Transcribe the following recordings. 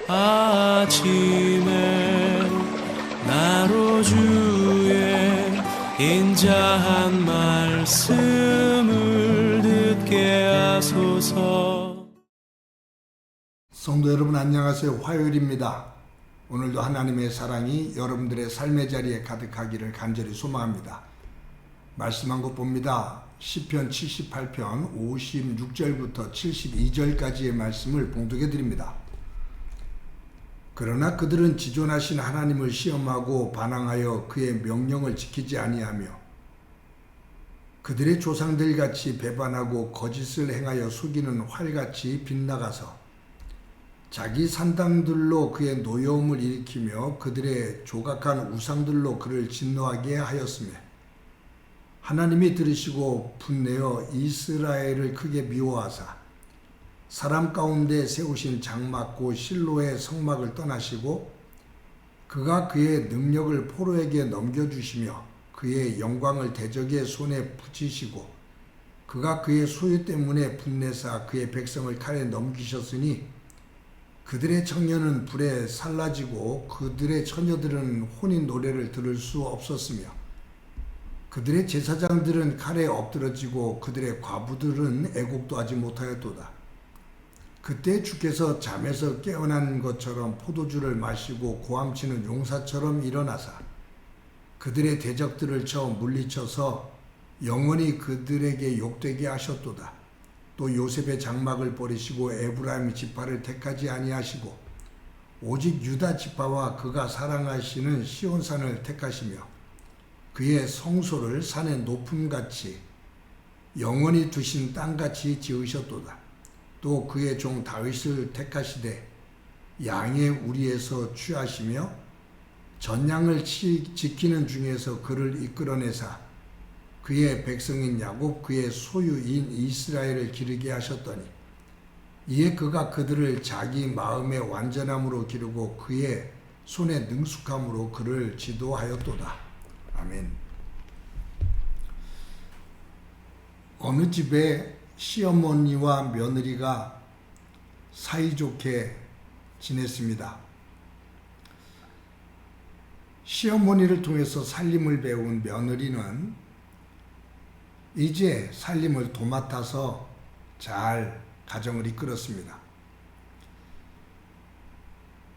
아침에 나로 주의 인자한 말씀을 듣게 하소서. 성도 여러분 안녕하세요. 화요일입니다. 오늘도 하나님의 사랑이 여러분들의 삶의 자리에 가득하기를 간절히 소망합니다. 말씀한 것 봅니다. 시편 78편 56절부터 72절까지의 말씀을 봉독해 드립니다. 그러나 그들은 지존하신 하나님을 시험하고 반항하여 그의 명령을 지키지 아니하며 그들의 조상들같이 배반하고 거짓을 행하여 속이는 활같이 빗나가서 자기 산당들로 그의 노여움을 일으키며 그들의 조각한 우상들로 그를 진노하게 하였으며 하나님이 들으시고 분내어 이스라엘을 크게 미워하사 사람 가운데 세우신 장막 곧 실로의 성막을 떠나시고 그가 그의 능력을 포로에게 넘겨주시며 그의 영광을 대적의 손에 붙이시고 그가 그의 소유 때문에 분내사 그의 백성을 칼에 넘기셨으니 그들의 청년은 불에 살라지고 그들의 처녀들은 혼인 노래를 들을 수 없었으며 그들의 제사장들은 칼에 엎드러지고 그들의 과부들은 애곡도 하지 못하였도다. 그때 주께서 잠에서 깨어난 것처럼 포도주를 마시고 고함치는 용사처럼 일어나사 그들의 대적들을 쳐 물리쳐서 영원히 그들에게 욕되게 하셨도다. 또 요셉의 장막을 버리시고 에브라임 지파를 택하지 아니하시고 오직 유다 지파와 그가 사랑하시는 시온산을 택하시며 그의 성소를 산의 높음같이 영원히 두신 땅같이 지으셨도다. 또 그의 종 다윗을 택하시되 양의 우리에서 취하시며 전양을 지키는 중에서 그를 이끌어내사 그의 백성인 야곱 그의 소유인 이스라엘을 기르게 하셨더니 이에 그가 그들을 자기 마음의 완전함으로 기르고 그의 손의 능숙함으로 그를 지도하였도다. 아멘. 어느 집에 시어머니와 며느리가 사이좋게 지냈습니다. 시어머니를 통해서 살림을 배운 며느리는 이제 살림을 도맡아서 잘 가정을 이끌었습니다.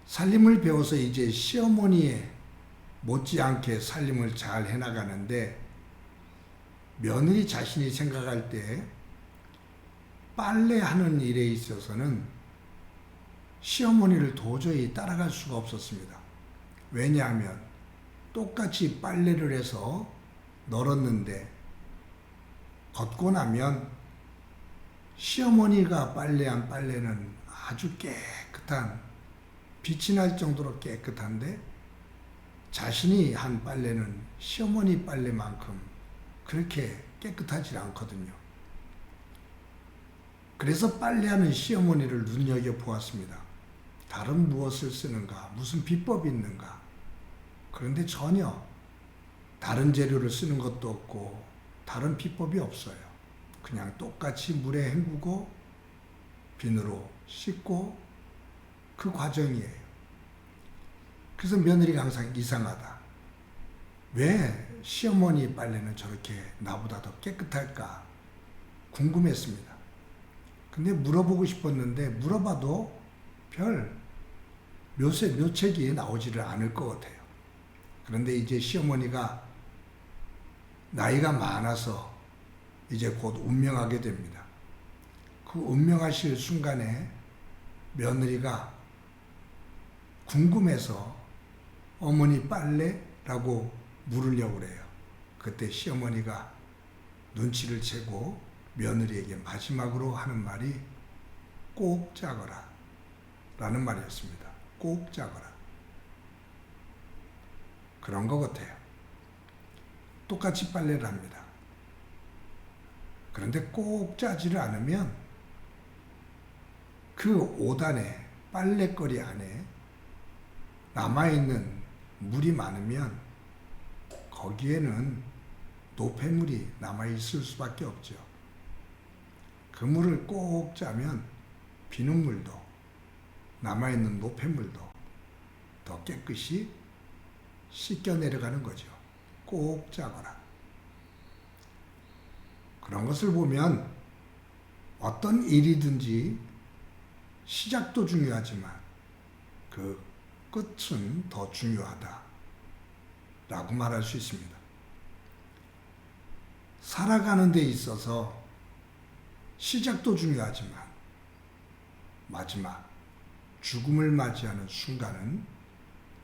살림을 배워서 이제 시어머니에 못지않게 살림을 잘 해나가는데 며느리 자신이 생각할 때 빨래하는 일에 있어서는 시어머니를 도저히 따라갈 수가 없었습니다. 왜냐하면 똑같이 빨래를 해서 널었는데 걷고 나면 시어머니가 빨래한 빨래는 아주 깨끗한 빛이 날 정도로 깨끗한데 자신이 한 빨래는 시어머니 빨래만큼 그렇게 깨끗하지 않거든요. 그래서 빨래하는 시어머니를 눈여겨보았습니다. 다른 무엇을 쓰는가? 무슨 비법이 있는가? 그런데 전혀 다른 재료를 쓰는 것도 없고 다른 비법이 없어요. 그냥 똑같이 물에 헹구고 비누로 씻고 그 과정이에요. 그래서 며느리가 항상 이상하다. 왜 시어머니 빨래는 저렇게 나보다 더 깨끗할까? 궁금했습니다. 근데 물어보고 싶었는데 물어봐도 별 묘책이 나오지를 않을 것 같아요. 그런데 이제 시어머니가 나이가 많아서 이제 곧 운명하게 됩니다. 그 운명하실 순간에 며느리가 궁금해서 어머니 빨래라고 물으려고 그래요. 그때 시어머니가 눈치를 채고 며느리에게 마지막으로 하는 말이 꼭 짜거라 라는 말이었습니다. 꼭 짜거라. 그런 것 같아요. 똑같이 빨래를 합니다. 그런데 꼭 짜지를 않으면 그 옷안에 빨래거리 안에 남아있는 물이 많으면 거기에는 노폐물이 남아있을 수밖에 없죠. 그 물을 꼭 짜면 비눗물도 남아있는 노폐물도 더 깨끗이 씻겨 내려가는 거죠. 꼭 짜거라. 그런 것을 보면 어떤 일이든지 시작도 중요하지만 그 끝은 더 중요하다 라고 말할 수 있습니다. 살아가는 데 있어서 시작도 중요하지만 마지막 죽음을 맞이하는 순간은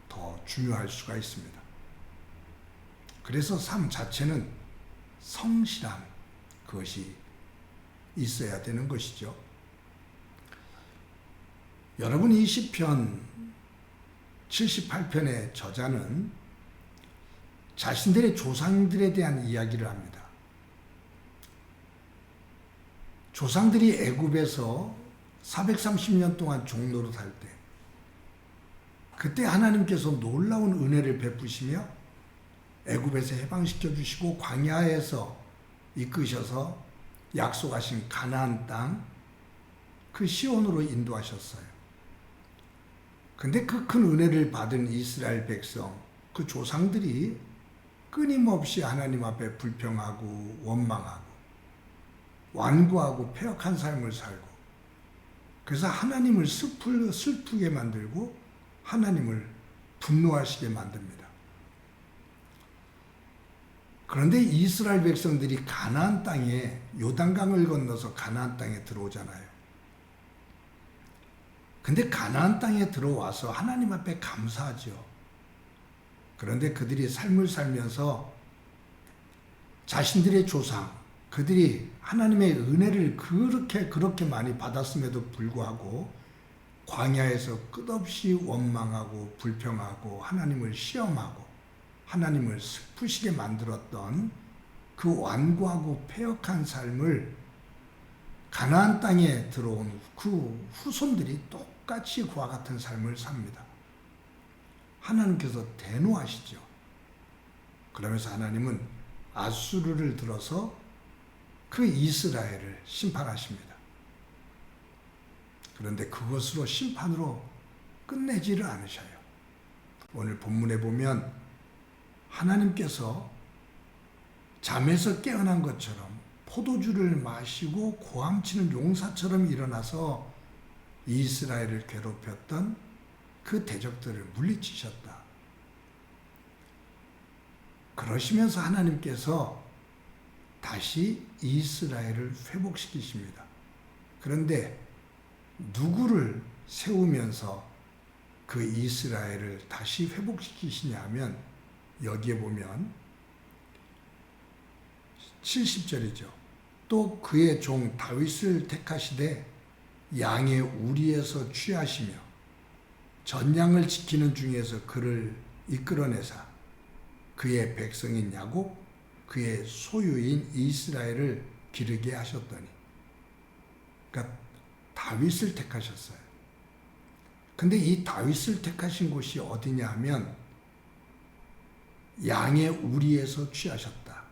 더 중요할 수가 있습니다. 그래서 삶 자체는 성실함, 그것이 있어야 되는 것이죠. 여러분, 이 시편 78편의 저자는 자신들의 조상들에 대한 이야기를 합니다. 조상들이 애굽에서 430년 동안 종로로 살 때, 그때 하나님께서 놀라운 은혜를 베푸시며 애굽에서 해방시켜 주시고 광야에서 이끄셔서 약속하신 가나안 땅, 그 시온으로 인도하셨어요. 근데 그 큰 은혜를 받은 이스라엘 백성, 그 조상들이 끊임없이 하나님 앞에 불평하고 원망하고 완고하고 패역한 삶을 살고, 그래서 하나님을 슬프게 만들고 하나님을 분노하시게 만듭니다. 그런데 이스라엘 백성들이 가나안 땅에, 요단강을 건너서 가나안 땅에 들어오잖아요. 근데 가나안 땅에 들어와서 하나님 앞에 감사하죠. 그런데 그들이 삶을 살면서 자신들의 조상, 그들이 하나님의 은혜를 그렇게 많이 받았음에도 불구하고 광야에서 끝없이 원망하고 불평하고 하나님을 시험하고 하나님을 슬프시게 만들었던 그 완고하고 패역한 삶을 가나안 땅에 들어온 그 후손들이 똑같이 그와 같은 삶을 삽니다. 하나님께서 대노하시죠. 그러면서 하나님은 아수르를 들어서 그 이스라엘을 심판하십니다. 그런데 그것으로 심판으로 끝내지를 않으셔요. 오늘 본문에 보면 하나님께서 잠에서 깨어난 것처럼 포도주를 마시고 고함치는 용사처럼 일어나서 이스라엘을 괴롭혔던 그 대적들을 물리치셨다. 그러시면서 하나님께서 다시 이스라엘을 회복시키십니다. 그런데 누구를 세우면서 그 이스라엘을 다시 회복시키시냐 하면 여기에 보면 70절이죠. 또 그의 종 다윗을 택하시되 양의 우리에서 취하시며 전양을 지키는 중에서 그를 이끌어내사 그의 백성인 야곱, 그의 소유인 이스라엘을 기르게 하셨더니, 그러니까 다윗을 택하셨어요. 근데 이 다윗을 택하신 곳이 어디냐 하면 양의 우리에서 취하셨다.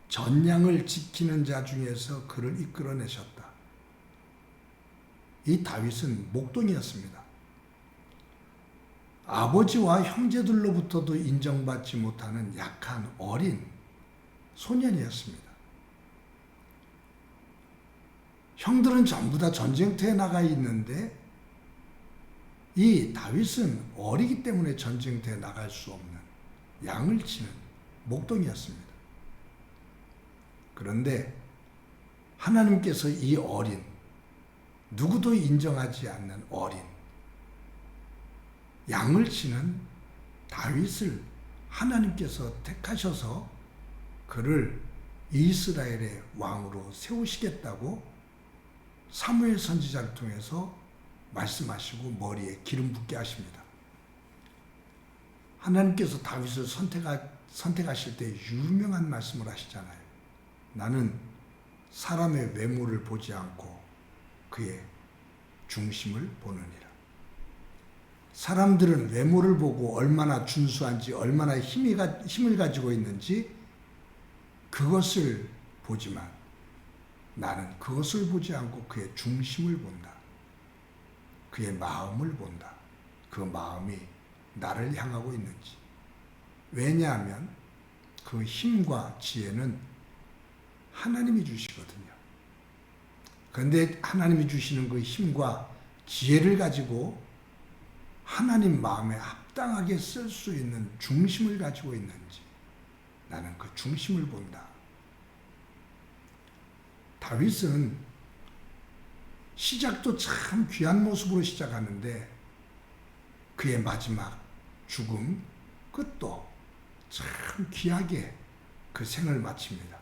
전양을 지키는 자 중에서 그를 이끌어내셨다. 이 다윗은 목동이었습니다. 아버지와 형제들로부터도 인정받지 못하는 약한 어린 소년이었습니다. 형들은 전부 다 전쟁터에 나가 있는데 이 다윗은 어리기 때문에 전쟁터에 나갈 수 없는 양을 치는 목동이었습니다. 그런데 하나님께서 이 어린, 누구도 인정하지 않는 어린 양을 치는 다윗을 하나님께서 택하셔서 그를 이스라엘의 왕으로 세우시겠다고 사무엘 선지자를 통해서 말씀하시고 머리에 기름 붓게 하십니다. 하나님께서 다윗을 선택하실 때 유명한 말씀을 하시잖아요. 나는 사람의 외모를 보지 않고 그의 중심을 보느니라. 사람들은 외모를 보고 얼마나 준수한지, 얼마나 힘을 가지고 있는지 그것을 보지만 나는 그것을 보지 않고 그의 중심을 본다. 그의 마음을 본다. 그 마음이 나를 향하고 있는지. 왜냐하면 그 힘과 지혜는 하나님이 주시거든요. 그런데 하나님이 주시는 그 힘과 지혜를 가지고 하나님 마음에 합당하게 쓸 수 있는 중심을 가지고 있는지 나는 그 중심을 본다. 다윗은 시작도 참 귀한 모습으로 시작하는데 그의 마지막 죽음 끝도 참 귀하게 그 생을 마칩니다.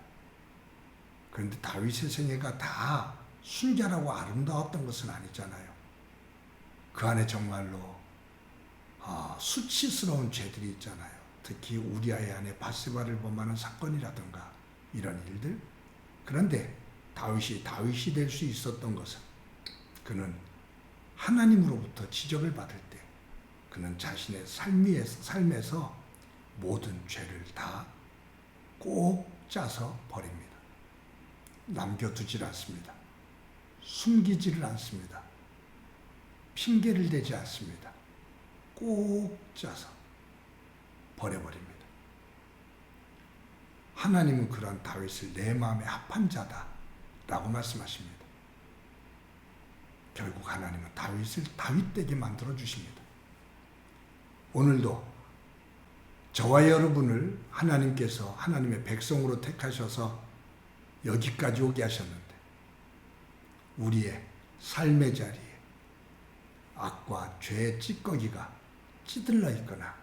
그런데 다윗의 생애가 다 순결하고 아름다웠던 것은 아니잖아요. 그 안에 정말로 수치스러운 죄들이 있잖아요. 특히 우리아의 아내 바세바를 범하는 사건이라든가 이런 일들. 그런데 다윗이 될 수 있었던 것은 그는 하나님으로부터 지적을 받을 때 그는 자신의 삶에서 모든 죄를 다 꼭 짜서 버립니다. 남겨두질 않습니다. 숨기지를 않습니다. 핑계를 대지 않습니다. 꼭 짜서 버려버립니다. 하나님은 그런 다윗을 내 마음에 합한 자다 라고 말씀하십니다. 결국 하나님은 다윗을 다윗되게 만들어 주십니다. 오늘도 저와 여러분을 하나님께서 하나님의 백성으로 택하셔서 여기까지 오게 하셨는데 우리의 삶의 자리에 악과 죄의 찌꺼기가 찌들러 있거나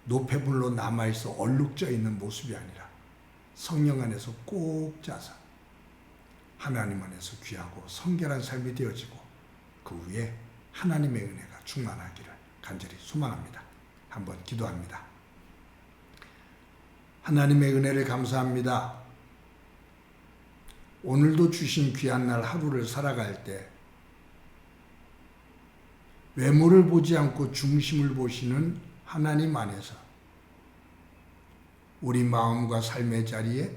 노폐물로 남아있어 얼룩져 있는 모습이 아니라 성령 안에서 꼭 짜서 하나님 안에서 귀하고 성결한 삶이 되어지고 그 위에 하나님의 은혜가 충만하기를 간절히 소망합니다. 한번 기도합니다. 하나님의 은혜를 감사합니다. 오늘도 주신 귀한 날 하루를 살아갈 때 외모를 보지 않고 중심을 보시는 하나님 안에서 우리 마음과 삶의 자리에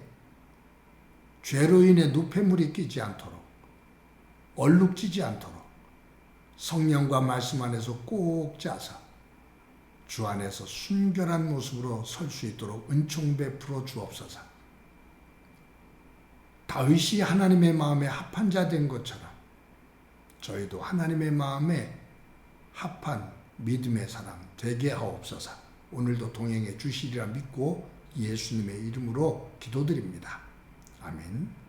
죄로 인해 노폐물이 끼지 않도록 얼룩지지 않도록 성령과 말씀 안에서 꼭 짜서 주 안에서 순결한 모습으로 설 수 있도록 은총 베풀어 주옵소서. 다윗이 하나님의 마음에 합한 자 된 것처럼 저희도 하나님의 마음에 합한 믿음의 사람 되게 하옵소서. 오늘도 동행해 주시리라 믿고 예수님의 이름으로 기도드립니다. 아멘.